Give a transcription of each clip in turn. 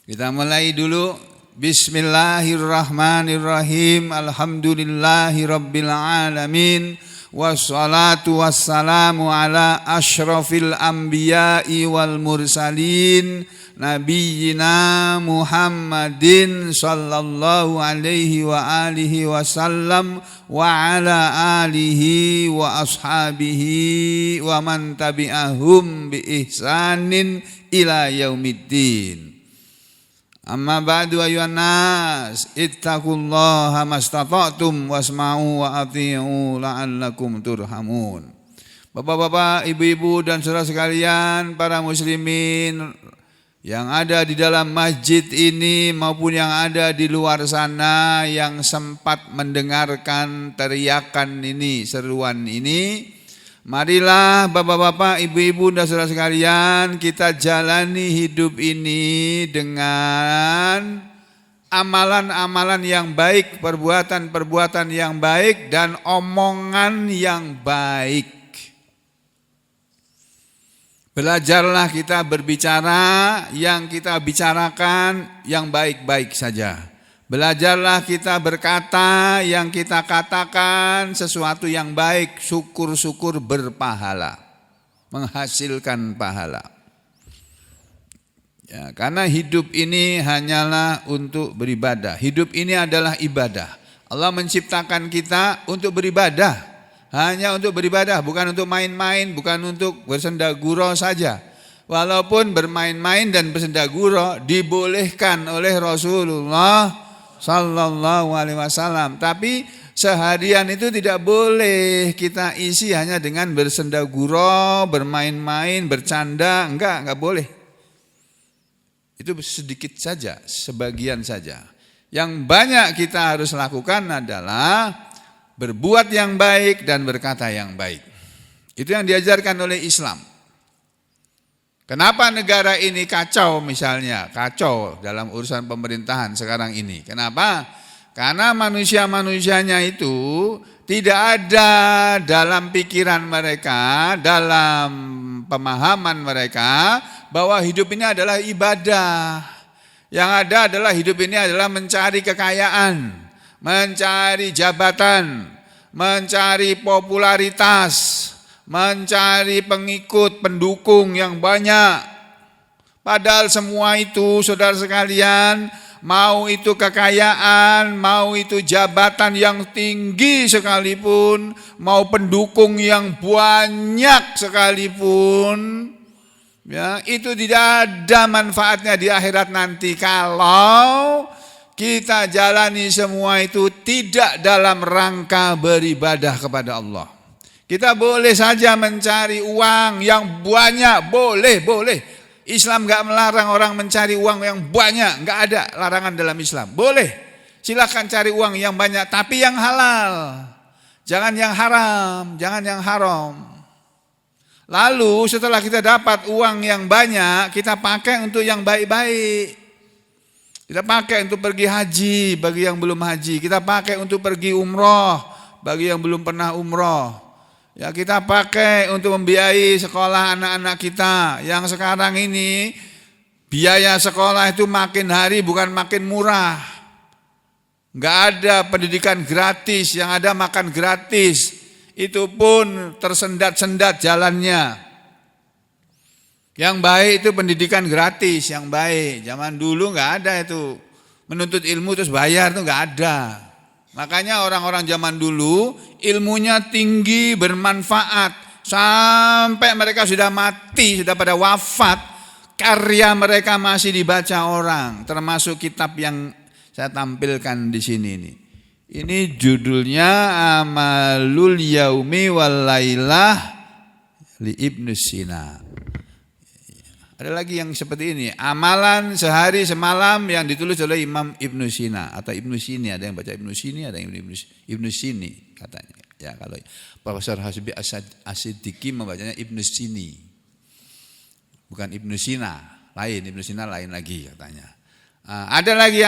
Kita mulai dulu. Bismillahirrahmanirrahim. Alhamdulillahirabbil alamin. Wassalatu wassalamu ala asyrafil anbiya'i wal mursalin nabiyyina Muhammadin sallallahu alaihi wa alihi wasallam wa ala alihi wa ashabihi wa man tabi'ahum bi ihsanin ila yaumiddin. Amma ba'du ayuhan nas ittaqullaha mastata'tum wasma'u wa ati'u la'allakum turhamun. Bapak-bapak, ibu-ibu dan saudara sekalian, para muslimin yang ada di dalam masjid ini maupun yang ada di luar sana yang sempat mendengarkan teriakan ini, seruan ini, marilah bapak-bapak, ibu-ibu dan saudara sekalian, kita jalani hidup ini dengan amalan-amalan yang baik, perbuatan-perbuatan yang baik, dan omongan yang baik. Belajarlah kita berbicara, yang kita bicarakan yang baik-baik saja. Belajarlah kita berkata, yang kita katakan sesuatu yang baik, syukur-syukur berpahala, menghasilkan pahala. Ya, karena hidup ini hanyalah untuk beribadah. Hidup ini adalah ibadah. Allah menciptakan kita untuk beribadah, hanya untuk beribadah, bukan untuk main-main, bukan untuk bersendagurau saja. Walaupun bermain-main dan bersendagurau dibolehkan oleh Rasulullah sallallahu alaihi wasallam, tapi seharian itu tidak boleh kita isi hanya dengan bersendagurau, bermain-main, bercanda, enggak boleh. Itu sedikit saja, sebagian saja. Yang banyak kita harus lakukan adalah berbuat yang baik dan berkata yang baik. Itu yang diajarkan oleh Islam. Kenapa negara ini kacau misalnya, kacau dalam urusan pemerintahan sekarang ini? Kenapa? Karena manusia-manusianya itu tidak ada dalam pikiran mereka, dalam pemahaman mereka bahwa hidup ini adalah ibadah. Yang ada adalah hidup ini adalah mencari kekayaan, mencari jabatan, mencari popularitas, mencari pengikut, pendukung yang banyak. Padahal semua itu, saudara sekalian, mau itu kekayaan, mau itu jabatan yang tinggi sekalipun, mau pendukung yang banyak sekalipun, ya, itu tidak ada manfaatnya di akhirat nanti kalau kita jalani semua itu tidak dalam rangka beribadah kepada Allah. Kita boleh saja mencari uang yang banyak, boleh. Islam enggak melarang orang mencari uang yang banyak, enggak ada larangan dalam Islam. Boleh, silakan cari uang yang banyak, tapi yang halal. Jangan yang haram, jangan yang haram. Lalu setelah kita dapat uang yang banyak, kita pakai untuk yang baik-baik. Kita pakai untuk pergi haji bagi yang belum haji. Kita pakai untuk pergi umroh bagi yang belum pernah umroh. Ya, kita pakai untuk membiayai sekolah anak-anak kita. Yang sekarang ini biaya sekolah itu makin hari bukan makin murah. Enggak ada pendidikan gratis, yang ada makan gratis. Itu pun tersendat-sendat jalannya. Yang baik itu pendidikan gratis, yang baik. Zaman dulu enggak ada itu. Menuntut ilmu terus bayar itu enggak ada. Makanya orang-orang zaman dulu ilmunya tinggi, bermanfaat. Sampai mereka sudah mati, sudah pada wafat, karya mereka masih dibaca orang. Termasuk kitab yang saya tampilkan di sini ini. Ini judulnya Amalul Yaumi wal Lailah li Ibnu Sina. Ada lagi yang seperti ini, amalan sehari semalam yang ditulis oleh Imam Ibnu Sina atau Ibnu Sini, ada yang baca Ibnu Sini, ada yang Ibnu Sini katanya. Ya, kalau Profesor Hasbi As-Siddiqi membacanya Ibnu Sini. Bukan Ibnu Sina, lain Ibnu Sina lain lagi katanya. Ada lagi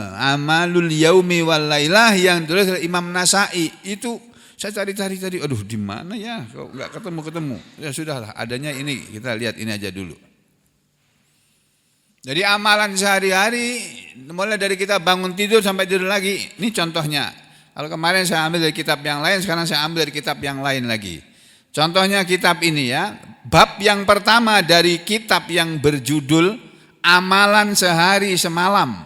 amalul yaumi wal lailah yang ditulis oleh Imam Nasai. Itu saya cari-cari tadi, di mana ya? Kok enggak ketemu. Ya sudahlah, adanya ini, kita lihat ini aja dulu. Jadi amalan sehari-hari mulai dari kita bangun tidur sampai tidur lagi. Ini contohnya. Kalau kemarin saya ambil dari kitab yang lain, sekarang saya ambil dari kitab yang lain lagi. Contohnya kitab ini ya. Bab yang pertama dari kitab yang berjudul Amalan Sehari Semalam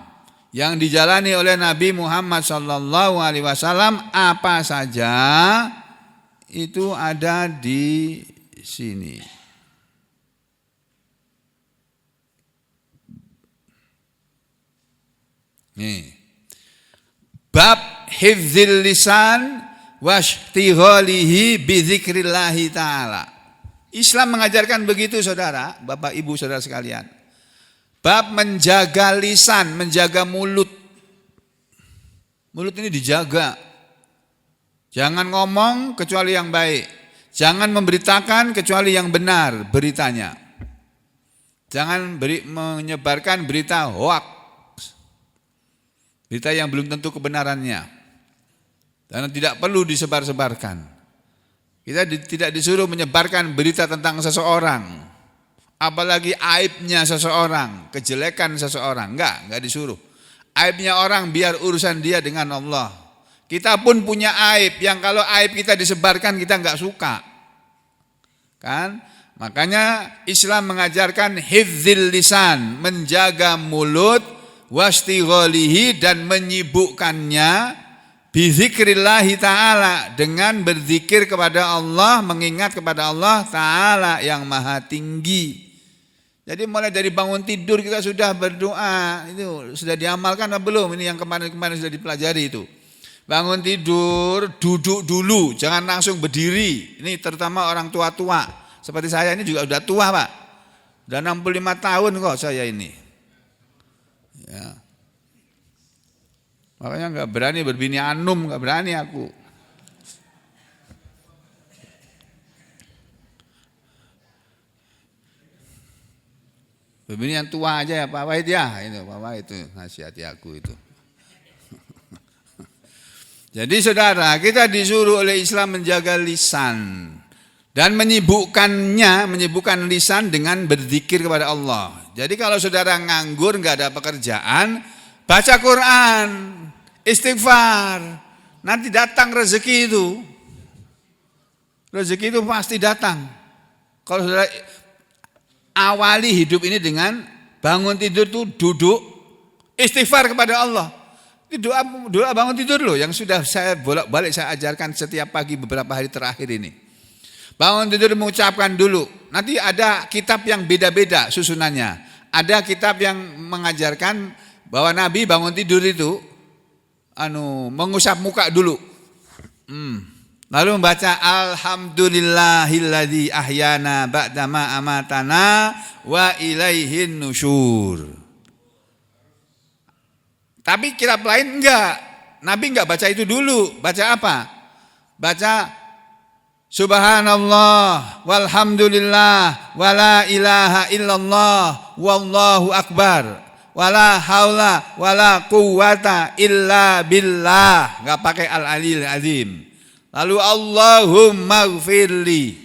yang dijalani oleh Nabi Muhammad SAW, apa saja itu ada di sini. Nih. Bab hifdzil lisan washtighalihi bizikrillahi ta'ala. Islam mengajarkan begitu saudara, Bapak Ibu saudara sekalian. Bab menjaga lisan, menjaga mulut. Mulut ini dijaga. Jangan ngomong kecuali yang baik. Jangan memberitakan kecuali yang benar beritanya. Jangan menyebarkan berita hoak. Berita yang belum tentu kebenarannya. Dan tidak perlu disebar-sebarkan. Kita tidak disuruh menyebarkan berita tentang seseorang. Apalagi aibnya seseorang, kejelekan seseorang. Enggak disuruh. Aibnya orang biar urusan dia dengan Allah. Kita pun punya aib yang kalau aib kita disebarkan kita enggak suka. Kan? Makanya Islam mengajarkan hifdzil lisan, menjaga mulut, wastighalihi dan menyibukkannya bizikrillahi ta'ala dengan berzikir kepada Allah, mengingat kepada Allah ta'ala yang maha tinggi. Jadi mulai dari bangun tidur kita sudah berdoa, itu sudah diamalkan atau belum? Ini yang kemarin-kemarin sudah dipelajari itu. Bangun tidur, duduk dulu, jangan langsung berdiri. Ini terutama orang tua-tua. Seperti saya ini juga sudah tua Pak. Sudah 65 tahun kok saya ini. Ya. Makanya enggak berani berbini anum, enggak berani aku. Berbini yang tua aja ya Pak Wahid ya, itu Pak Wahid itu nasihati aku itu. Jadi saudara, kita disuruh oleh Islam menjaga lisan dan menyibukkan lisan dengan berzikir kepada Allah. Jadi kalau saudara nganggur enggak ada pekerjaan, baca Quran, istighfar, nanti datang rezeki itu. Rezeki itu pasti datang. Kalau saudara awali hidup ini dengan bangun tidur tuh duduk, istighfar kepada Allah. Itu doa bangun tidur loh yang sudah saya bolak-balik saya ajarkan setiap pagi beberapa hari terakhir ini. Bangun tidur mengucapkan dulu. Nanti ada kitab yang beda-beda susunannya. Ada kitab yang mengajarkan bahwa Nabi bangun tidur itu mengusap muka dulu. Lalu membaca alhamdulillahilladzi ahyana ba'dama amatana wa ilaihin nusyur. Tapi kitab lain enggak. Nabi enggak baca itu dulu. Baca apa? Baca subhanallah walhamdulillah wala ilaha illallah wallahu akbar. Wala haula wala quwata illa billah. Enggak pakai al-alil azim. Lalu Allahumma gfirli.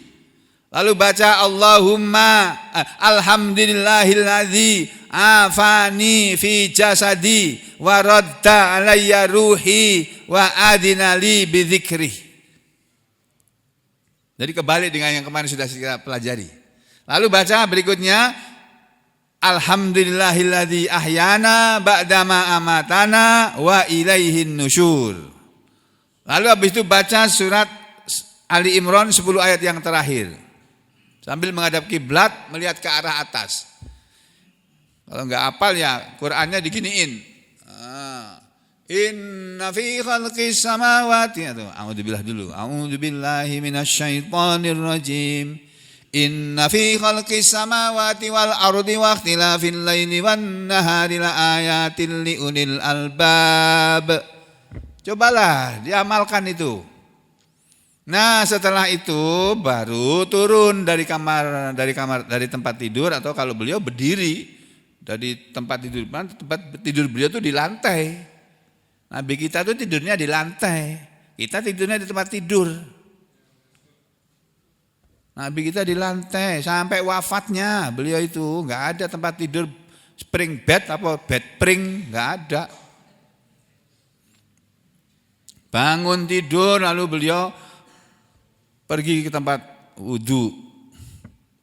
Lalu baca Allahumma alhamdulillahilladzi afani fi jasadi wa radda alayya ruhi wa adina li bidzikrih. Jadi kebalik dengan yang kemarin sudah kita pelajari. Lalu baca berikutnya alhamdulillahilladzi ahyana ba'dama amatana wa ilaihin nusyur. Lalu habis itu baca surat Ali Imran 10 ayat yang terakhir. Sambil menghadap kiblat, melihat ke arah atas. Kalau enggak hafal ya Qur'annya diginiin. Inna fi khalqis samawati. A'udzubillah dulu. A'udzubillahi minasyaitonir rajim. Inna fi khalqis samawati wal ardi wa ikhtilafil laili wan nahari la ayatin liulil albab. Cobalah diamalkan itu. Nah, setelah itu baru turun dari tempat tidur atau kalau beliau berdiri dari tempat tidur. Tempat tidur beliau itu di lantai. Nabi kita tuh tidurnya di lantai. Kita tidurnya di tempat tidur. Nabi kita di lantai sampai wafatnya beliau itu enggak ada tempat tidur spring bed apa bed spring, nggak ada. Bangun tidur lalu beliau pergi ke tempat wudhu,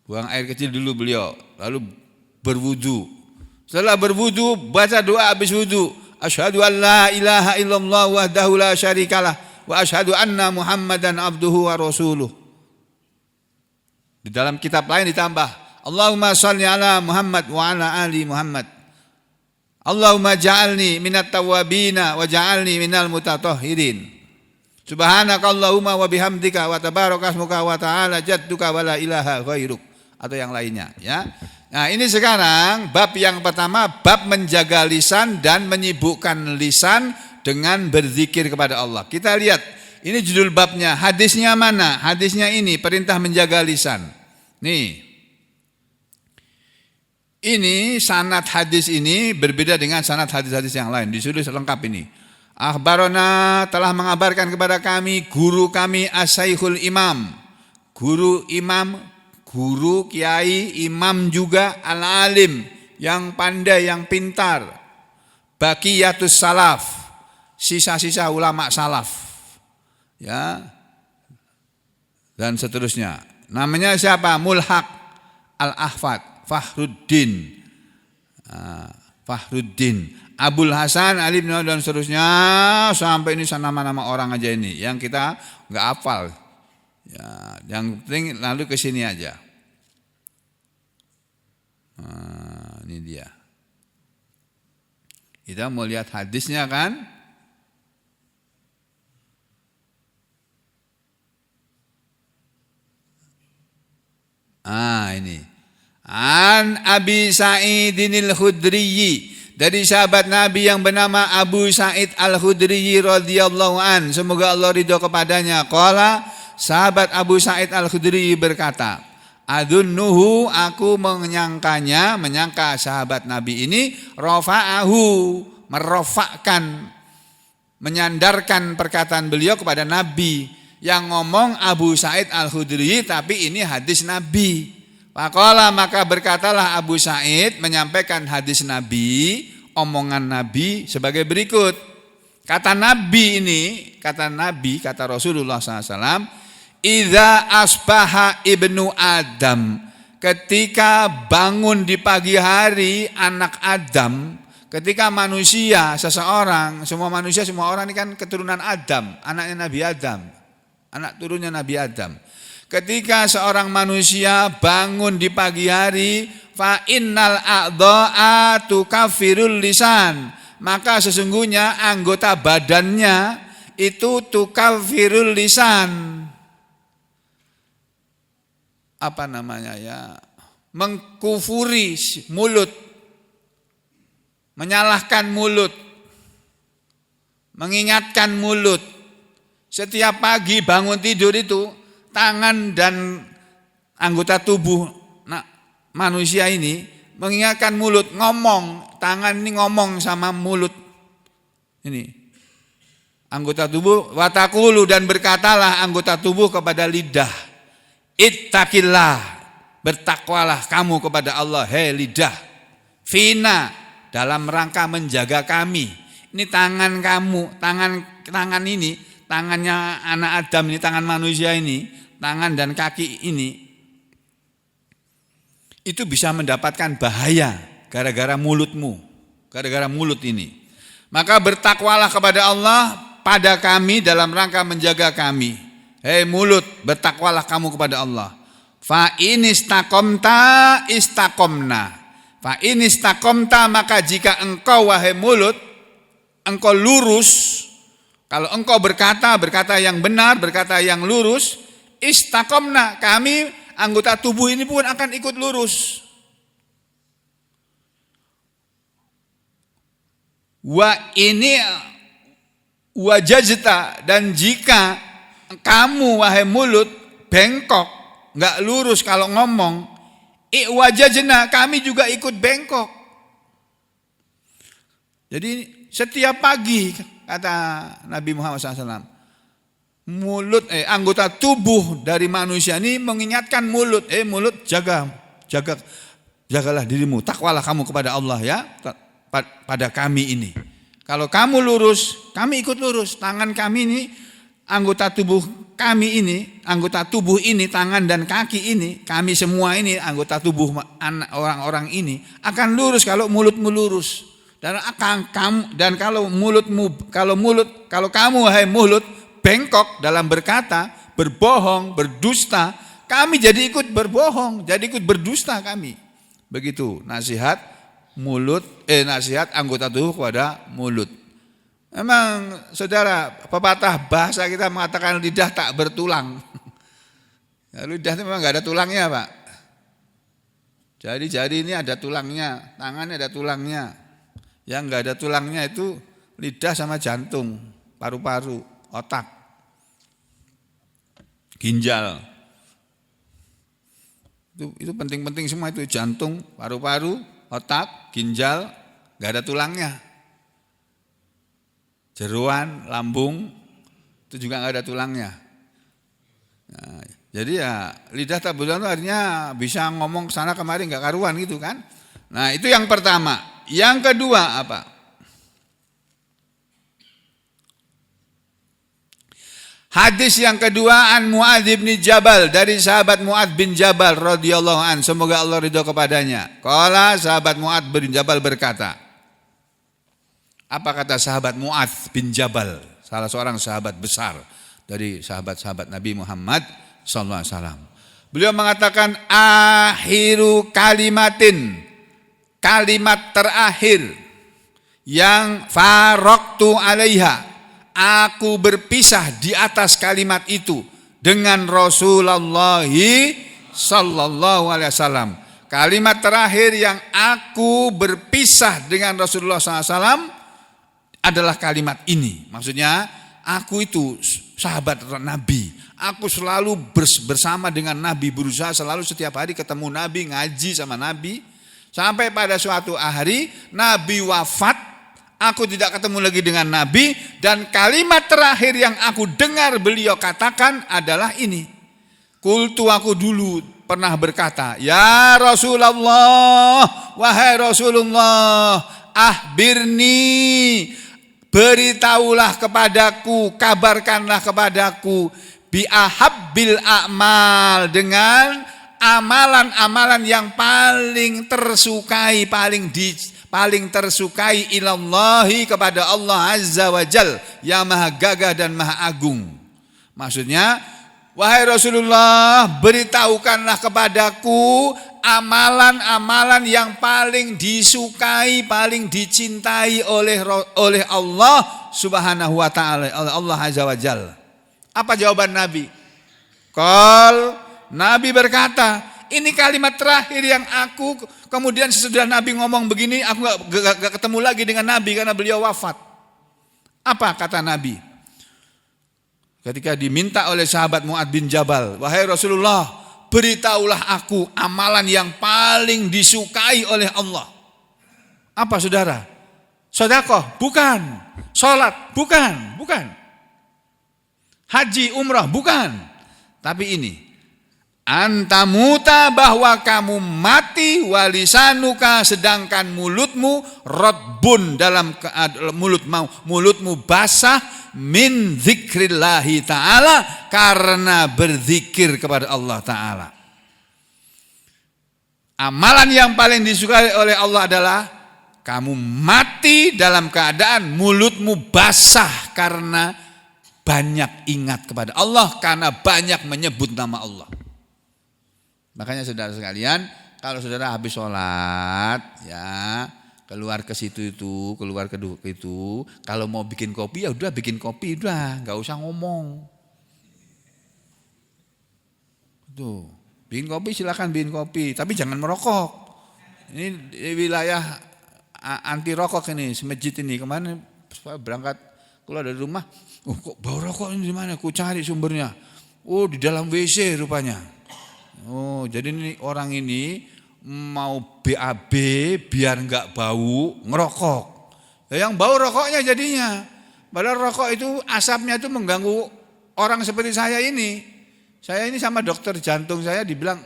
buang air kecil dulu beliau, lalu berwudhu. Setelah berwudhu baca doa habis wudhu, asyhadu an la ilaha illallah wahdahu la syarikalah wa asyhadu anna Muhammadan abduhu wa rasuluh. Di dalam kitab lain ditambah, Allahumma shalli ala Muhammad wa ala ali Muhammad. Allahumma ja'alni minat tawwabina wa ja'alni minal mutatahhirin. Subhanaka Allahumma wa bihamdika wa tabarakasmuka wa ta'ala jadduka wa la ilaha ghairuk, atau yang lainnya ya. Nah, ini sekarang bab yang pertama, bab menjaga lisan dan menyibukkan lisan dengan berzikir kepada Allah. Kita lihat, ini judul babnya, hadisnya mana? Hadisnya ini, perintah menjaga lisan. Nih. Ini sanad hadis ini berbeda dengan sanad hadis-hadis yang lain. Disulis lengkap ini. Akhbarona telah mengabarkan kepada kami guru kami As-Saikhul Imam. Guru imam, guru kiai, imam juga al-alim, yang pandai, yang pintar. Baqiyatus salaf, sisa-sisa ulama salaf. Ya. Dan seterusnya. Namanya siapa? Mulhaq Al-Ahfad Fahruddin, Abul Hasan Ali bin dan seterusnya, sampai ini nama-nama orang aja ini yang kita nggak hafal. Ya, yang penting lalu ke sini aja. Ini dia. Kita mau lihat hadisnya kan? Ini. An Abi Sa'idin al-Khudri, dari sahabat Nabi yang bernama Abu Sa'id al-Khudri radhiyallahu an, semoga Allah ridho kepadanya. Qala, sahabat Abu Sa'id al-Khudri berkata, adunnuhu, aku menyangka sahabat Nabi ini rafa'ahu, merofakkan, menyandarkan perkataan beliau kepada Nabi. Yang ngomong Abu Sa'id al-Khudri, tapi ini hadis Nabi. Faqala, maka berkatalah Abu Sa'id menyampaikan hadis Nabi, omongan Nabi sebagai berikut. Kata Nabi ini, kata Rasulullah SAW, idza asbaha ibnu Adam, ketika bangun di pagi hari anak Adam, ketika manusia, seseorang, semua manusia, semua orang ini kan keturunan Adam, anaknya Nabi Adam, anak turunnya Nabi Adam. Ketika seorang manusia bangun di pagi hari, fa innal a'dha'a tukaffirul lisan, maka sesungguhnya anggota badannya itu tukaffirul lisan. Apa namanya ya? Mengkufuri mulut, menyalahkan mulut, mengingatkan mulut. Setiap pagi bangun tidur itu tangan dan anggota tubuh manusia ini mengingatkan mulut, ngomong, tangan ini ngomong sama mulut ini, anggota tubuh, watakulu, dan berkatalah anggota tubuh kepada lidah, ittaqillah, bertakwalah kamu kepada Allah, hei lidah, fina, dalam rangka menjaga kami. Ini tangan kamu, tangan ini, tangannya anak Adam ini, tangan manusia ini, tangan dan kaki ini, itu bisa mendapatkan bahaya gara-gara mulutmu, gara-gara mulut ini. Maka bertakwalah kepada Allah pada kami dalam rangka menjaga kami. Hei mulut, bertakwalah kamu kepada Allah. Fa in istaqamta istaqamna. Fa in istaqamta, maka jika engkau wahai mulut, engkau lurus, kalau engkau berkata yang benar, berkata yang lurus, istaqamna, kami anggota tubuh ini pun akan ikut lurus. Wa ini wajajta, dan jika kamu wahai mulut bengkok, enggak lurus kalau ngomong, wajajna, kami juga ikut bengkok. Jadi setiap pagi kata Nabi Muhammad SAW, mulut, anggota tubuh dari manusia ini mengingatkan mulut, mulut jaga jagalah dirimu, takwalah kamu kepada Allah ya, pada kami ini. Kalau kamu lurus, kami ikut lurus. Tangan kami ini, anggota tubuh kami ini, anggota tubuh ini, tangan dan kaki ini, kami semua ini, anggota tubuh orang-orang ini akan lurus kalau mulutmu lurus. Dan kalau kamu hai mulut bengkok dalam berkata, berbohong, berdusta, kami jadi ikut berbohong, jadi ikut berdusta kami. Begitu nasihat nasihat anggota tubuh kepada mulut. Memang saudara, pepatah bahasa kita mengatakan lidah tak bertulang. Ya, lidah itu memang gak ada tulangnya, Pak. Jari ini ada tulangnya, tangannya ada tulangnya. Yang gak ada tulangnya itu lidah sama jantung, paru-paru, otak, ginjal. Itu penting-penting semua itu, jantung, paru-paru, otak, ginjal, gak ada tulangnya. Jeroan, lambung, itu juga gak ada tulangnya. Nah, jadi ya lidah tak bertulang itu artinya bisa ngomong kesana kemari gak karuan gitu kan. Nah itu yang pertama. Yang kedua apa? Hadis yang kedua an Mu'adz bin Jabal, dari sahabat Mu'adz bin Jabal radhiyallahu an, semoga Allah ridho kepadanya. Qala, sahabat Mu'adz bin Jabal berkata. Apa kata sahabat Mu'adz bin Jabal, salah seorang sahabat besar dari sahabat-sahabat Nabi Muhammad sallallahu alaihi wasallam. Beliau mengatakan akhiru kalimatin, kalimat terakhir yang faraqtu alaiha, aku berpisah di atas kalimat itu dengan Rasulullah sallallahu alaihi wasallam. Kalimat terakhir yang aku berpisah dengan Rasulullah sallallahu alaihi wasallam adalah kalimat ini. Maksudnya aku itu sahabat Nabi. Aku selalu bersama dengan Nabi, berusaha selalu setiap hari ketemu Nabi, ngaji sama Nabi. Sampai pada suatu hari Nabi wafat, aku tidak ketemu lagi dengan Nabi, dan kalimat terakhir yang aku dengar beliau katakan adalah ini. Qultu, aku dulu pernah berkata, ya Rasulullah, wahai Rasulullah, ahbirni, beritahulah kepadaku, kabarkanlah kepadaku, bi'ahabbil a'mal, dengan amalan-amalan yang paling tersukai, paling tersukai ilallahi, kepada Allah azza wa jal, yang maha gagah dan maha agung. Maksudnya, wahai Rasulullah, beritahukanlah kepadaku amalan-amalan yang paling disukai, paling dicintai oleh Allah subhanahu wa ta'ala, Allah azza wa jal. Apa jawaban Nabi? Nabi berkata, ini kalimat terakhir yang aku, kemudian sesudah Nabi ngomong begini, aku gak ketemu lagi dengan Nabi karena beliau wafat. Apa kata Nabi? Ketika diminta oleh sahabat Mu'adz bin Jabal, wahai Rasulullah, beritahulah aku amalan yang paling disukai oleh Allah. Apa saudara? Sedekah? Bukan. Salat? Bukan. Haji, umrah? Bukan. Tapi ini, antamuta, bahwa kamu mati, walisanuka, sedangkan mulutmu radbun, dalam mulutmu basah, min zikrillahi ta'ala, karena berzikir kepada Allah ta'ala. Amalan yang paling disukai oleh Allah adalah kamu mati dalam keadaan mulutmu basah karena banyak ingat kepada Allah, karena banyak menyebut nama Allah. Makanya saudara sekalian, kalau saudara habis sholat, ya keluar ke situ itu, keluar ke itu, kalau mau bikin kopi ya udah bikin kopi, udah nggak usah ngomong. Tuh, bikin kopi silakan bikin kopi, tapi jangan merokok. Ini wilayah anti rokok ini, semajid ini. Kemarin berangkat keluar dari rumah, kok bau rokok ini di mana? Ku cari sumbernya. Oh, di dalam WC rupanya. Oh, jadi ini orang ini mau BAB biar enggak bau, ngerokok. Ya, yang bau rokoknya jadinya. Padahal rokok itu asapnya itu mengganggu orang seperti saya ini. Saya ini sama dokter jantung saya dibilang,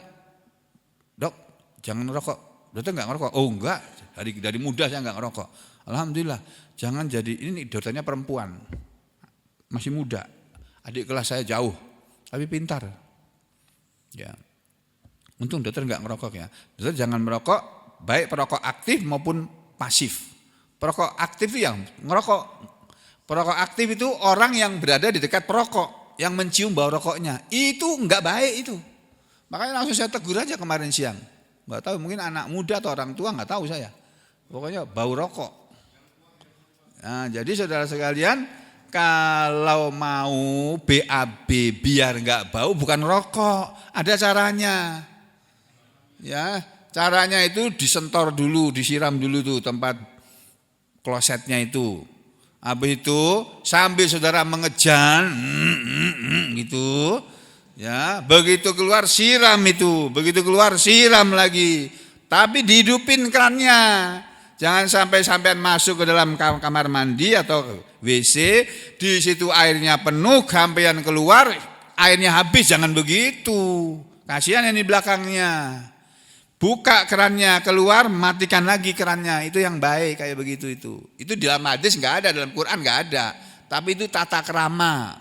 "Dok, jangan rokok." Dokter enggak ngerokok? Oh enggak, dari muda saya enggak ngerokok. Alhamdulillah, jangan jadi, ini dokternya perempuan, masih muda, adik kelas saya jauh, tapi pintar. Ya, untung dokter enggak ngerokok ya. Dokter jangan merokok, baik perokok aktif maupun pasif. Perokok aktif itu yang ngerokok. Perokok aktif itu orang yang berada di dekat perokok, yang mencium bau rokoknya. Itu enggak baik itu. Makanya langsung saya tegur aja kemarin siang. Enggak tahu, mungkin anak muda atau orang tua enggak tahu saya. Pokoknya bau rokok. Nah, jadi saudara sekalian, kalau mau BAB biar enggak bau bukan rokok, ada caranya. Ya, caranya itu disentor dulu, disiram dulu tuh tempat klosetnya itu. Habis itu sambil saudara mengejan gitu, ya, begitu keluar siram itu, begitu keluar siram lagi. Tapi dihidupin kerannya. Jangan sampai sampean masuk ke dalam kamar mandi atau WC, di situ airnya penuh, sampean keluar airnya habis, jangan begitu. Kasihan yang di belakangnya. Buka kerannya, keluar, matikan lagi kerannya. Itu yang baik kayak begitu itu. Itu di dalam hadis enggak ada, dalam Quran enggak ada. Tapi itu tata krama.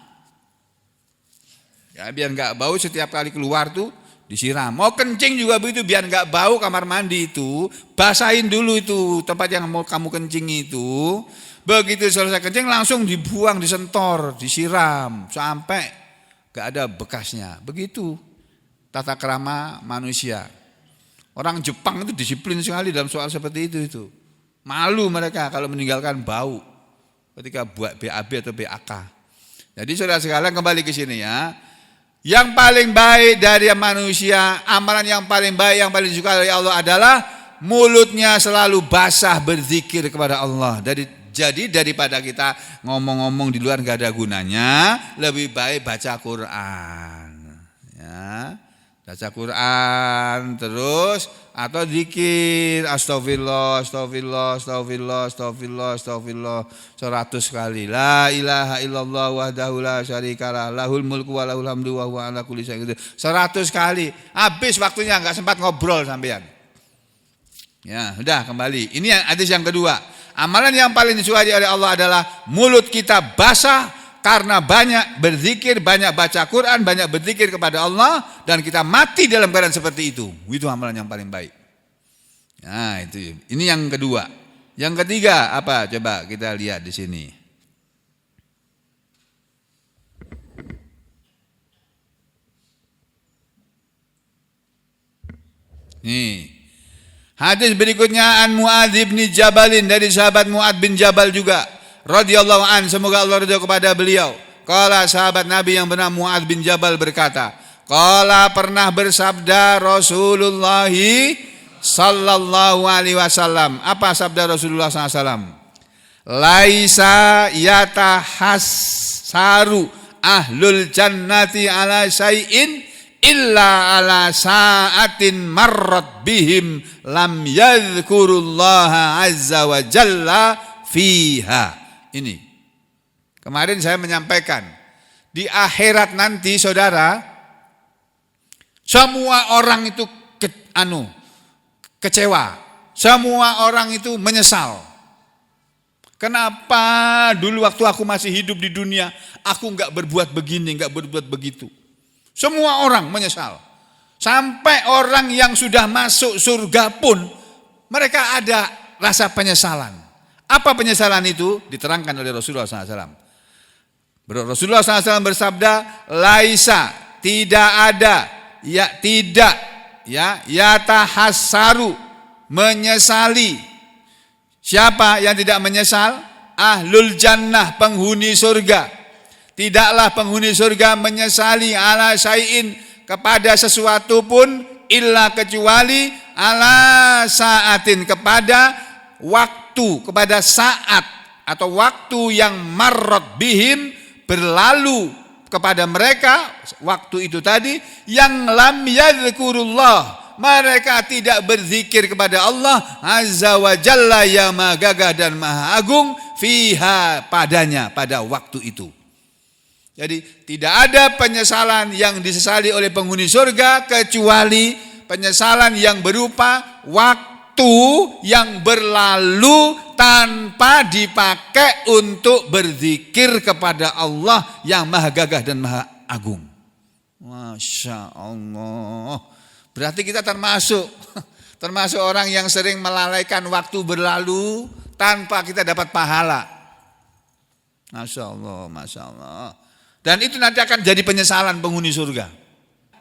Ya, biar enggak bau setiap kali keluar tuh disiram. Mau kencing juga begitu, biar enggak bau kamar mandi itu, basahin dulu itu tempat yang mau kamu kencing itu. Begitu selesai kencing langsung dibuang, disentor, disiram sampai enggak ada bekasnya. Begitu tata krama manusia. Orang Jepang itu disiplin sekali dalam soal seperti itu. Malu mereka kalau meninggalkan bau ketika buat BAB atau BAK. Jadi saudara sekalian kembali ke sini ya. Yang paling baik dari manusia, amalan yang paling baik, yang paling disukai oleh Allah adalah mulutnya selalu basah berzikir kepada Allah. Jadi daripada kita ngomong-ngomong di luar gak ada gunanya, lebih baik baca Quran. Ya. Baca Quran terus atau zikir astagfirullah 100 kali. La ilaha illallah wahdahu la syarikalah lahul mulku wa lahul hamdu wa huwa ala kulli syai'in qadir. 100 kali. Habis waktunya enggak sempat ngobrol sampean. Ya, sudah kembali. Ini hadis yang kedua. Amalan yang paling disukai oleh Allah adalah mulut kita basah karena banyak berzikir, banyak baca Quran, banyak berzikir kepada Allah, dan kita mati dalam keadaan seperti itu. Itu amalan yang paling baik. Nah, itu. Ini yang kedua. Yang ketiga apa? Coba kita lihat di sini. Nih. Hadis berikutnya an Muadz bin Jabalin, dari sahabat Muadz bin Jabal juga. Radhiyallahu an, semoga Allah ridha kepada beliau. Qala, sahabat Nabi yang bernama Muadz bin Jabal berkata, qala, pernah bersabda Rasulullah sallallahu alaihi wasallam. Apa sabda Rasulullah sallallahu alaihi wasallam? Laisa yatahassaru ahlul jannati ala syai'in illa ala sa'atin marrat bihim lam yadhkurullaha azza wa jalla fiha. Ini kemarin saya menyampaikan, di akhirat nanti saudara, semua orang itu kecewa, semua orang itu menyesal. Kenapa dulu waktu aku masih hidup di dunia aku enggak berbuat begini, enggak berbuat begitu. Semua orang menyesal. Sampai orang yang sudah masuk surga pun mereka ada rasa penyesalan. Apa penyesalan itu? Diterangkan oleh Rasulullah SAW. Rasulullah SAW bersabda, laisa, tidak ada, ya tidak, ya yatahassaru, menyesali. Siapa yang tidak menyesal? Ahlul jannah, penghuni surga. Tidaklah penghuni surga menyesali ala syai'in, kepada sesuatu pun, illa kecuali ala saatin, kepada waktu, kepada saat atau waktu yang marrat bihim, berlalu kepada mereka waktu itu tadi, yang lam yadhkurullah, mereka tidak berzikir kepada Allah azza wa jalla yang maha gagah dan maha agung, fiha, padanya, pada waktu itu. Jadi tidak ada penyesalan yang disesali oleh penghuni surga kecuali penyesalan yang berupa waktu waktu yang berlalu tanpa dipakai untuk berzikir kepada Allah yang maha gagah dan maha agung. Masya Allah. Berarti kita termasuk orang yang sering melalaikan waktu berlalu tanpa kita dapat pahala. Masya Allah, Masya Allah. Dan itu nanti akan jadi penyesalan penghuni surga.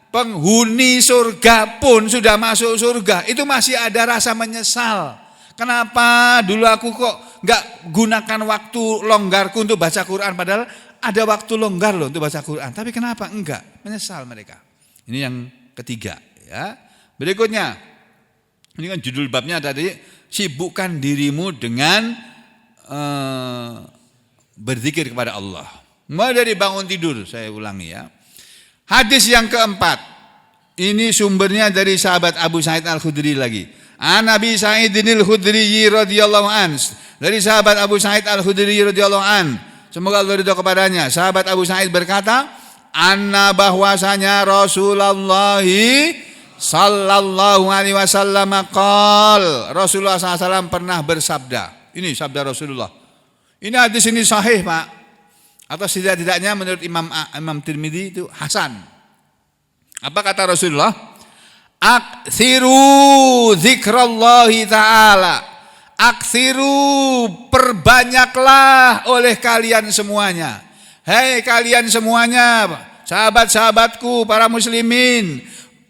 Penghuni surga pun sudah masuk surga, itu masih ada rasa menyesal. Kenapa dulu aku kok gak gunakan waktu longgarku untuk baca Quran, padahal ada waktu longgar loh untuk baca Quran. Tapi kenapa enggak? Menyesal mereka. Ini yang ketiga ya. Berikutnya, ini kan judul babnya tadi, sibukkan dirimu dengan berzikir kepada Allah. Mulai dari bangun tidur, saya ulangi ya. Hadis yang keempat, ini sumbernya dari sahabat Abu Sa'id Al-Khudri lagi. An Nabi Sa'idin Al-Khudri radhiyallahu an, dari sahabat Abu Sa'id Al-Khudri radhiyallahu an, semoga Allah ridha kepadanya. Sahabat Abu Sa'id berkata, anna bahwasanya Rasulullah sallallahu alaihi wasallam qol, Rasulullah SAW pernah bersabda. Ini sabda Rasulullah. Ini hadis ini sahih, Pak. Atau setidak-tidaknya menurut Imam Tirmidzi itu hasan. Apa kata Rasulullah? Aktsiru zikrallahi ta'ala. Aktsiru, perbanyaklah oleh kalian semuanya. Hei kalian semuanya, sahabat-sahabatku, para muslimin,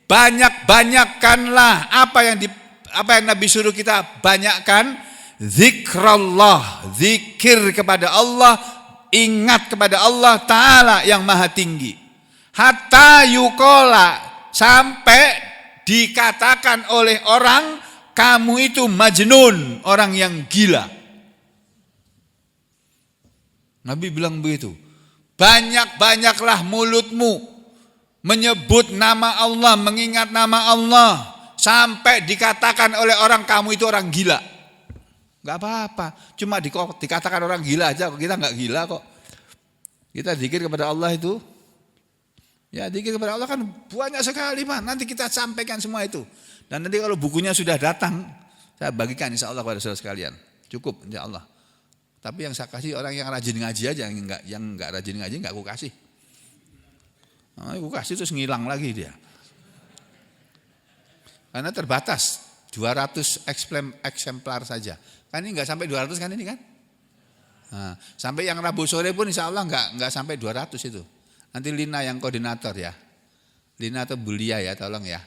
banyak-banyakkanlah apa yang Nabi suruh kita banyakkan, zikrullah, zikir kepada Allah, ingat kepada Allah Ta'ala yang maha tinggi. Hatta yukola, sampai dikatakan oleh orang, kamu itu majnun, orang yang gila. Nabi bilang begitu. Banyak-banyaklah mulutmu menyebut nama Allah, mengingat nama Allah, sampai dikatakan oleh orang kamu itu orang gila. Gak apa-apa, cuma dikatakan orang gila aja, kita gak gila kok. Kita zikir kepada Allah itu, ya zikir kepada Allah kan banyak sekali, Pak. Nanti kita sampaikan semua itu. Dan nanti kalau bukunya sudah datang, saya bagikan insya Allah kepada saudara sekalian. Cukup insya Allah. Tapi yang saya kasih orang yang rajin ngaji aja, yang enggak rajin ngaji enggak aku kasih. Nah, aku kasih terus ngilang lagi dia. Karena terbatas 200 eksemplar saja. Kan ini enggak sampai 200 kan ini kan? Nah, sampai yang Rabu sore pun insya Allah enggak sampai 200 itu. Nanti Lina yang koordinator ya. Lina atau Bulia ya, tolong ya.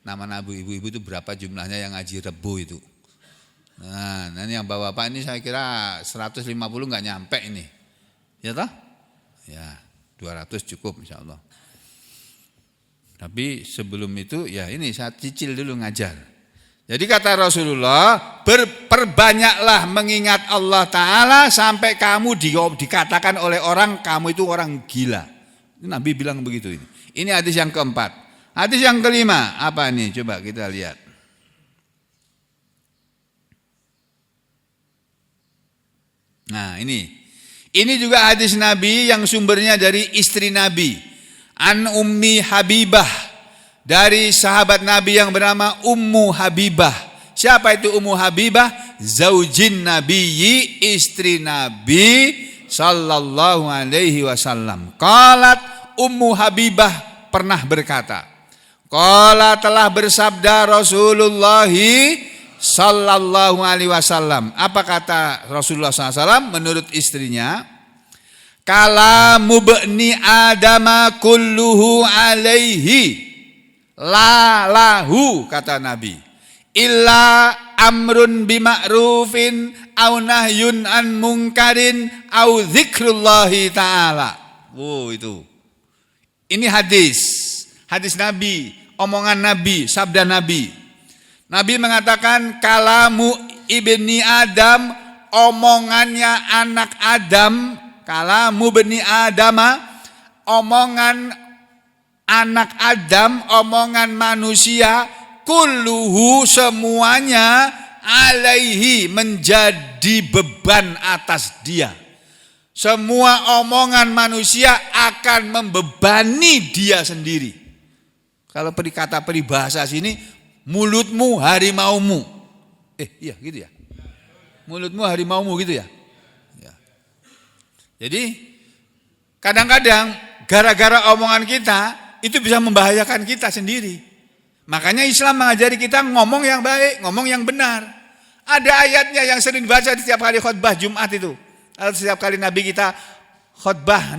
Nama ibu-ibu itu berapa jumlahnya yang ngaji Rebu itu. Nah, ini yang bapak-bapak ini saya kira 150 enggak nyampe ini. Ya toh? Ya, 200 cukup insya Allah. Tapi sebelum itu ya ini saya cicil dulu ngajar. Jadi kata Rasulullah, perbanyaklah mengingat Allah Ta'ala sampai kamu dikatakan oleh orang kamu itu orang gila. Nabi bilang begitu ini. Ini hadis yang keempat. Hadis yang kelima apa nih? Coba kita lihat. Nah ini juga hadis Nabi yang sumbernya dari istri Nabi. An Ummi Habibah, dari sahabat Nabi yang bernama Ummu Habibah. Siapa itu Ummu Habibah? Zaujin Nabiyyi, istri Nabi sallallahu alaihi wasallam. Qalat, Ummu Habibah pernah berkata, qala, telah bersabda Rasulullah sallallahu alaihi wasallam. Apa kata Rasulullah SAW menurut istrinya? Kalamu bani Adama kulluhu alaihi la lahu, kata Nabi, illa amrun bima'rufin au nahyun an munkarin au zikrullahi ta'ala. Oh itu. Ini hadis Nabi, omongan Nabi, sabda Nabi. Nabi mengatakan kalamu ibni Adam, omongannya anak Adam. Kalamu bani Adama, omongan anak Adam, omongan manusia, kulluhu, semuanya, alaihi, menjadi beban atas dia. Semua omongan manusia akan membebani dia sendiri. Kalau kata peribahasa sini, mulutmu harimaumu. Iya gitu ya. Mulutmu harimaumu gitu ya. Jadi kadang-kadang gara-gara omongan kita itu bisa membahayakan kita sendiri. Makanya Islam mengajari kita ngomong yang baik, ngomong yang benar. Ada ayatnya yang sering dibaca di setiap kali khutbah Jumat itu. Atau setiap kali Nabi kita khutbah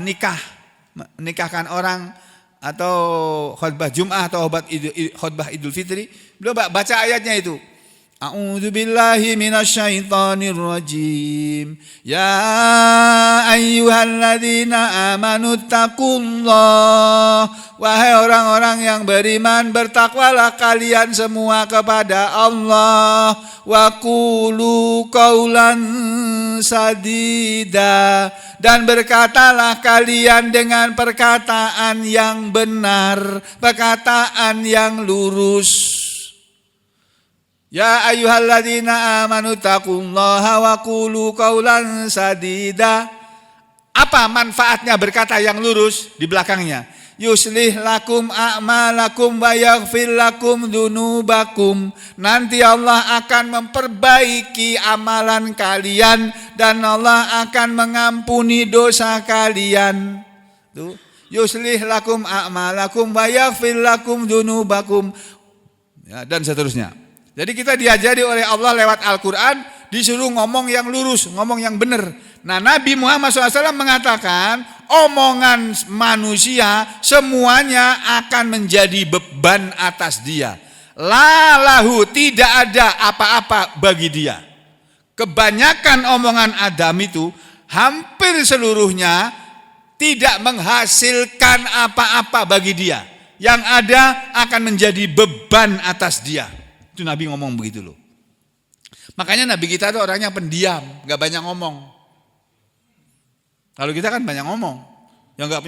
menikahkan orang, atau khutbah Jumat atau khutbah Idul Fitri, beliau baca ayatnya itu. A'udzubillahi minasyaitonir rajim. Ya ayyuhalladzina amanu taqullah. Wahai orang-orang yang beriman, bertakwalah kalian semua kepada Allah. Wa qulu qaulan sadida. Dan berkatalah kalian dengan perkataan yang benar, perkataan yang lurus. Ya ayyuhalladzina amanu taqullaha wa qulu qaulan sadida. Apa manfaatnya berkata yang lurus di belakangnya? Yuslih lakum a'malakum wa yaghfir lakum dzunubakum. Nanti Allah akan memperbaiki amalan kalian dan Allah akan mengampuni dosa kalian. Tuh, yuslih lakum a'malakum wa yaghfir lakum dzunubakum. Ya, dan seterusnya. Jadi kita diajari oleh Allah lewat Al-Quran, disuruh ngomong yang lurus, ngomong yang benar. Nah, Nabi Muhammad SAW mengatakan, omongan manusia semuanya akan menjadi beban atas dia. Lalahu, tidak ada apa-apa bagi dia. Kebanyakan omongan Adam itu, hampir seluruhnya tidak menghasilkan apa-apa bagi dia. Yang ada akan menjadi beban atas dia. Itu Nabi ngomong begitu loh. Makanya Nabi kita itu orangnya pendiam, gak banyak ngomong. Kalau kita kan banyak ngomong, yang gak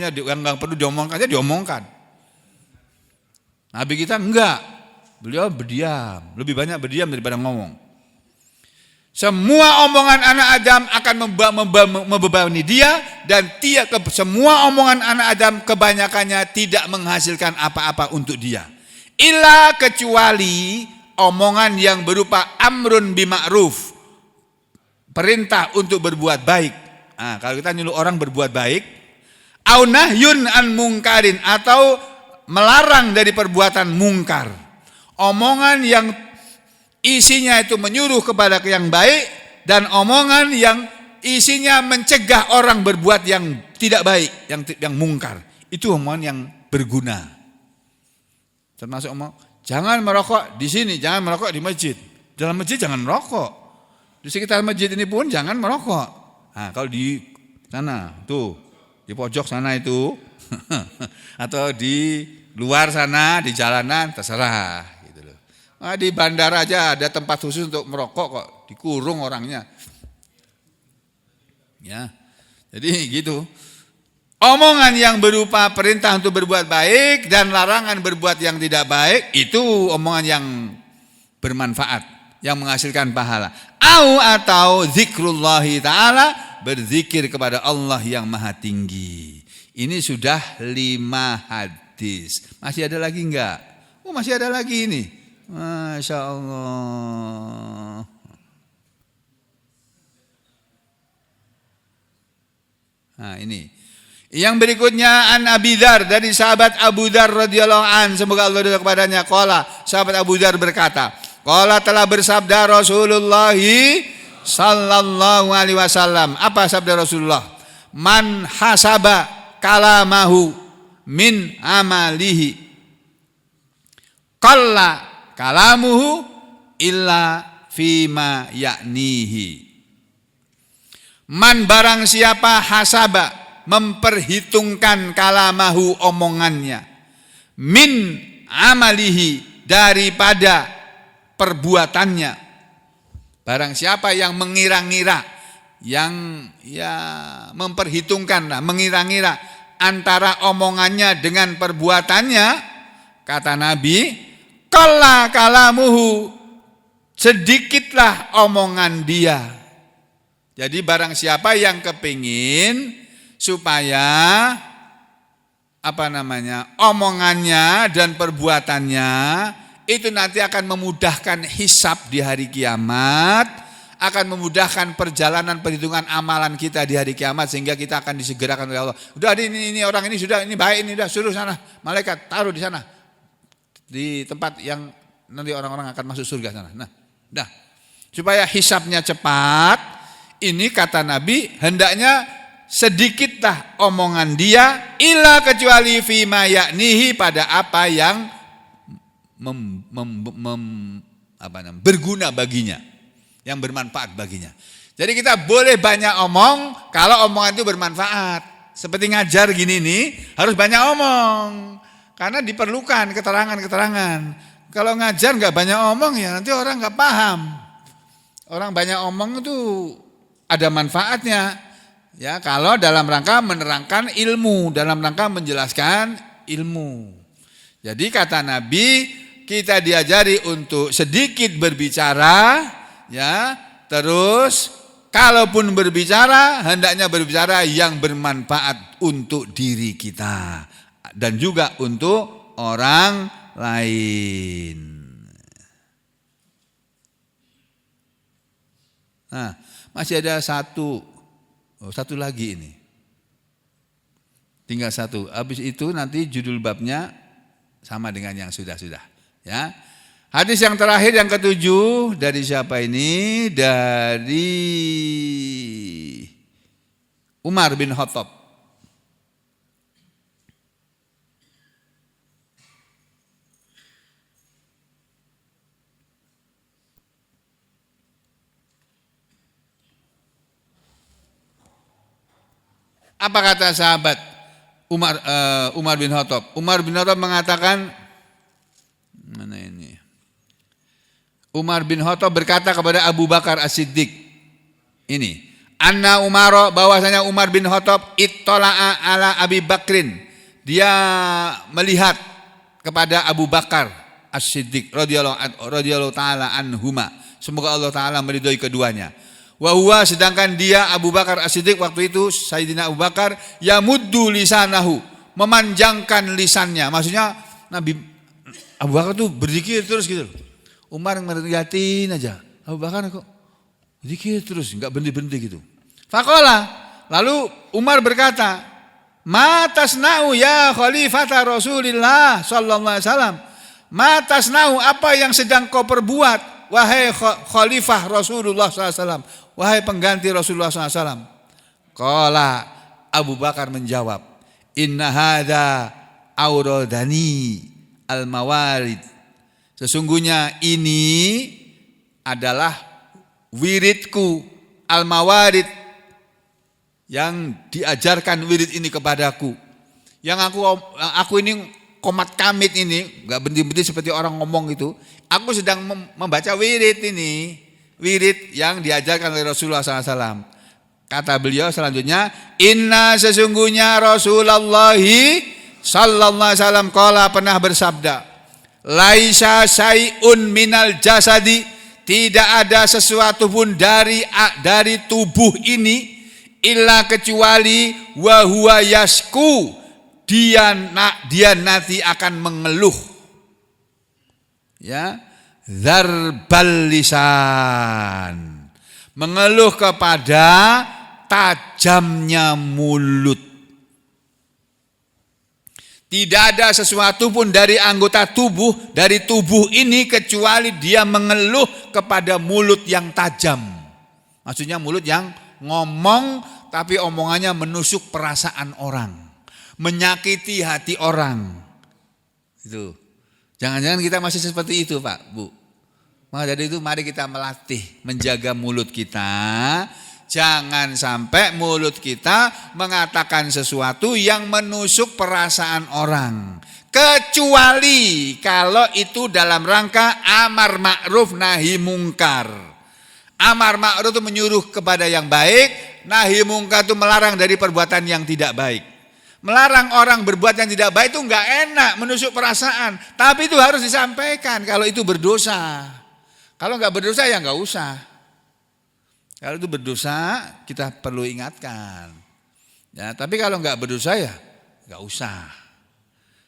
perlu diomongkan aja diomongkan. Nabi kita enggak, beliau berdiam, lebih banyak berdiam daripada ngomong. Semua omongan anak Adam akan membebani dia, dan semua omongan anak Adam kebanyakannya tidak menghasilkan apa-apa untuk dia. Illa kecuali omongan yang berupa amrun bima'ruf, perintah untuk berbuat baik. Nah, kalau kita nyuruh orang berbuat baik, au nahyun an mungkarin, atau melarang dari perbuatan mungkar. Omongan yang isinya itu menyuruh kepada yang baik, dan omongan yang isinya mencegah orang berbuat yang tidak baik, yang mungkar. Itu omongan yang berguna. Termasuk omong, jangan merokok di sini, jangan merokok di masjid. Dalam masjid jangan merokok. Di sekitar masjid ini pun jangan merokok. Nah, kalau di sana, tuh, di pojok sana itu, atau di luar sana, di jalanan, terserah. Gitu loh. Nah, di bandara aja ada tempat khusus untuk merokok kok, dikurung orangnya. Ya, jadi gitu. Omongan yang berupa perintah untuk berbuat baik dan larangan berbuat yang tidak baik, itu omongan yang bermanfaat, yang menghasilkan pahala. Atau zikrullahi ta'ala, berzikir kepada Allah yang maha tinggi. Ini sudah 5 hadis. Masih ada lagi enggak? Oh, masih ada lagi ini. Masya Allah. Nah, ini. Yang berikutnya an Abi Dzar, dari sahabat Abu Dzar radhiyallahu an, semoga Allah ridha kepadanya. Qala, sahabat Abu Dzar berkata, qala, telah bersabda Rasulullah sallallahu alaihi wasallam. Apa sabda Rasulullah? Man hasaba kalamahu min amalihi qalla kalamuhu illa fima ya'nihi. Man, barang siapa hasaba, memperhitungkan kalamahu, omongannya, min amalihi, daripada perbuatannya. Barang siapa yang mengira-ngira, yang memperhitungkan, mengira-ngira antara omongannya dengan perbuatannya, kata Nabi, qalla kalamuhu, sedikitlah omongan dia. Jadi barang siapa yang kepingin supaya omongannya dan perbuatannya itu nanti akan memudahkan hisab di hari kiamat, akan memudahkan perjalanan perhitungan amalan kita di hari kiamat, sehingga kita akan disegerakan oleh Allah. Udah ini orang ini sudah, ini baik, ini sudah, suruh sana malaikat taruh di sana, di tempat yang nanti orang-orang akan masuk surga sana. Nah, dah supaya hisabnya cepat. Ini kata Nabi, hendaknya sedikitlah omongan dia, illa kecuali fima yaknihi, pada apa yang berguna baginya, yang bermanfaat baginya. Jadi kita boleh banyak omong kalau omongan itu bermanfaat. Seperti ngajar gini nih, harus banyak omong karena diperlukan keterangan-keterangan. Kalau ngajar nggak banyak omong ya nanti orang nggak paham. Orang banyak omong itu ada manfaatnya. Ya, kalau dalam rangka menerangkan ilmu, dalam rangka menjelaskan ilmu. Jadi kata Nabi, kita diajari untuk sedikit berbicara, ya. Terus kalaupun berbicara, hendaknya berbicara yang bermanfaat untuk diri kita dan juga untuk orang lain. Nah, masih ada satu lagi ini. Tinggal satu. Habis itu nanti judul babnya sama dengan yang sudah-sudah, ya. Hadis yang terakhir yang ketujuh dari siapa ini? Dari Umar bin Khattab. Apa kata sahabat Umar bin Khattab? Umar bin Khattab mengatakan, mana ini? Umar bin Khattab berkata kepada Abu Bakar As-Siddiq, ini, anna Umar, bahwasanya Umar bin Khattab ittala'a ala Abi Bakrin, dia melihat kepada Abu Bakar As-Siddiq radhiyallahu taala anhuma, semoga Allah taala meridhoi keduanya. Wa huwa, sedangkan dia Abu Bakar As-Siddiq waktu itu Sayyidina Abu Bakar yamuddu lisanahu, memanjangkan lisannya. Maksudnya Nabi Abu Bakar tuh berzikir terus gitu. Umar ngeliatin aja. Abu Bakar kok berzikir terus, enggak berhenti-berhenti gitu. Faqala, lalu Umar berkata, "Ma tasna'u ya khalifata Rasulillah sallallahu alaihi wasallam?" Ma tasna'u, apa yang sedang kau perbuat wahai khalifah Rasulullah sallallahu alaihi wasallam, wahai pengganti Rasulullah sallallahu alaihi wasallam? Qala, Abu Bakar menjawab, "Inna hadza auradani al-mawarid." Sesungguhnya ini adalah wiridku, al-mawarid, yang diajarkan wirid ini kepadaku. Yang aku ini komat kamit ini, enggak berhenti-berhenti seperti orang ngomong itu. Aku sedang membaca wirid ini, wirid yang diajarkan oleh Rasulullah SAW. Kata beliau selanjutnya, inna, sesungguhnya Rasulullah sallallahu alaihi wasallam qala, pernah bersabda, laisa syai'un minal jasadi, tidak ada sesuatu pun dari tubuh ini, illa kecuali wa huwa yasku, dia nanti akan mengeluh, ya, dzarbal lisan, mengeluh kepada tajamnya mulut. Tidak ada sesuatu pun dari anggota tubuh, dari tubuh ini, kecuali dia mengeluh kepada mulut yang tajam. Maksudnya mulut yang ngomong tapi omongannya menusuk perasaan orang, menyakiti hati orang. Itu. Jangan-jangan kita masih seperti itu, Pak, Bu. Maka dari itu mari kita melatih menjaga mulut kita. Jangan sampai mulut kita mengatakan sesuatu yang menusuk perasaan orang. Kecuali kalau itu dalam rangka amar ma'ruf nahi mungkar. Amar ma'ruf itu menyuruh kepada yang baik, nahi mungkar itu melarang dari perbuatan yang tidak baik. Melarang orang berbuat yang tidak baik itu enggak enak, menusuk perasaan. Tapi itu harus disampaikan kalau itu berdosa. Kalau enggak berdosa ya enggak usah. Kalau itu berdosa kita perlu ingatkan. Ya, tapi kalau enggak berdosa ya enggak usah.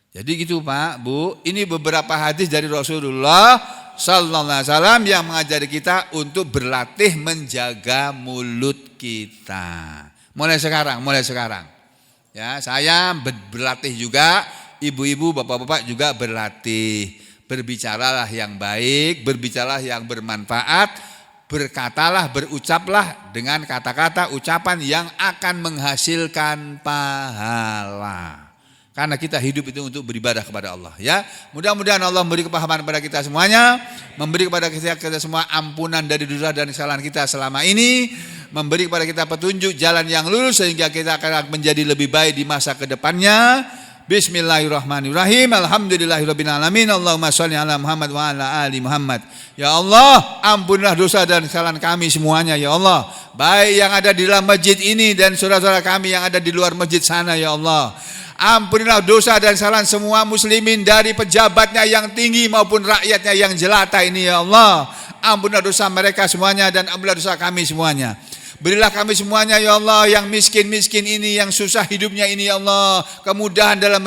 Jadi gitu Pak, Bu, ini beberapa hadis dari Rasulullah sallallahu alaihi wasallam yang mengajari kita untuk berlatih menjaga mulut kita. Mulai sekarang. Ya, saya berlatih juga, ibu-ibu, bapak-bapak juga berlatih. Berbicaralah yang baik, berbicaralah yang bermanfaat, berkatalah, berucaplah dengan kata-kata ucapan yang akan menghasilkan pahala. Karena kita hidup itu untuk beribadah kepada Allah, ya. Mudah-mudahan Allah memberi kepahaman kepada kita semuanya, memberi kepada kita semua ampunan dari dosa dan kesalahan kita selama ini, memberi kepada kita petunjuk jalan yang lurus sehingga kita akan menjadi lebih baik di masa kedepannya. Bismillahirrahmanirrahim. Alhamdulillahirabbil alamin. Allahumma shalli ala Muhammad wa ala ali Muhammad. Ya Allah, ampunilah dosa dan kesalahan kami semuanya ya Allah. Baik yang ada di dalam masjid ini dan saudara-saudara kami yang ada di luar masjid sana ya Allah. Ampunilah dosa dan kesalahan semua muslimin dari pejabatnya yang tinggi maupun rakyatnya yang jelata ini ya Allah. Ampunilah dosa mereka semuanya dan ampunilah dosa kami semuanya. Berilah kami semuanya ya Allah yang miskin-miskin ini, yang susah hidupnya ini ya Allah, kemudahan dalam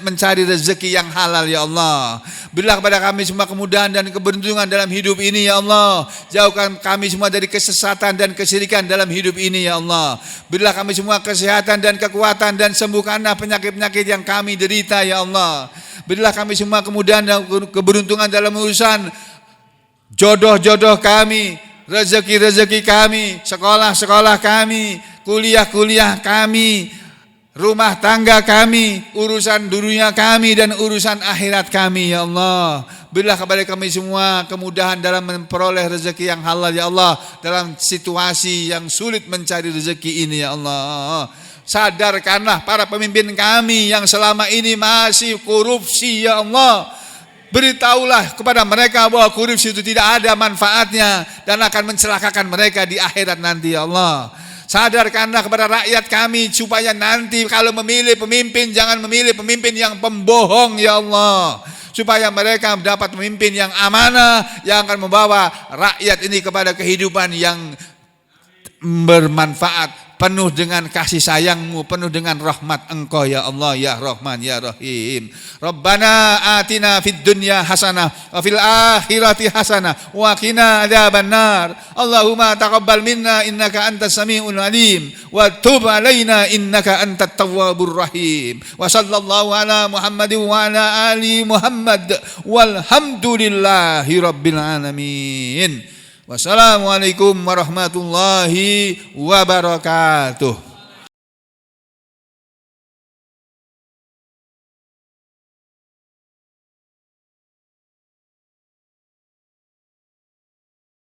mencari rezeki yang halal ya Allah. Berilah kepada kami semua kemudahan dan keberuntungan dalam hidup ini ya Allah. Jauhkan kami semua dari kesesatan dan kesyirikan dalam hidup ini ya Allah. Berilah kami semua kesehatan dan kekuatan dan sembuhkanlah penyakit-penyakit yang kami derita ya Allah. Berilah kami semua kemudahan dan keberuntungan dalam urusan jodoh-jodoh kami, rezeki-rezeki kami, sekolah-sekolah kami, kuliah-kuliah kami, rumah tangga kami, urusan dunia kami dan urusan akhirat kami ya Allah. Berilah kepada kami semua kemudahan dalam memperoleh rezeki yang halal ya Allah, dalam situasi yang sulit mencari rezeki ini ya Allah. Sadarkanlah para pemimpin kami yang selama ini masih korupsi ya Allah. Beritahulah kepada mereka bahwa korupsi itu tidak ada manfaatnya dan akan mencelakakan mereka di akhirat nanti ya Allah. Sadarkanlah kepada rakyat kami supaya nanti kalau memilih pemimpin jangan memilih pemimpin yang pembohong ya Allah. Supaya mereka mendapat pemimpin yang amanah yang akan membawa rakyat ini kepada kehidupan yang bermanfaat, penuh dengan kasih sayangmu, penuh dengan rahmat engkau ya Allah ya Rahman ya Rahim. Rabbana atina fid dunya hasanah wa fil akhirati hasanah wa qina adzabannar. Allahumma taqabbal minna innaka antas samiul alim wa tub alaina innaka antat tawwabur rahim. Wa sallallahu ala Muhammadin wa ala ali Muhammad walhamdulillahi rabbil alamin. Wassalamualaikum warahmatullahi wabarakatuh.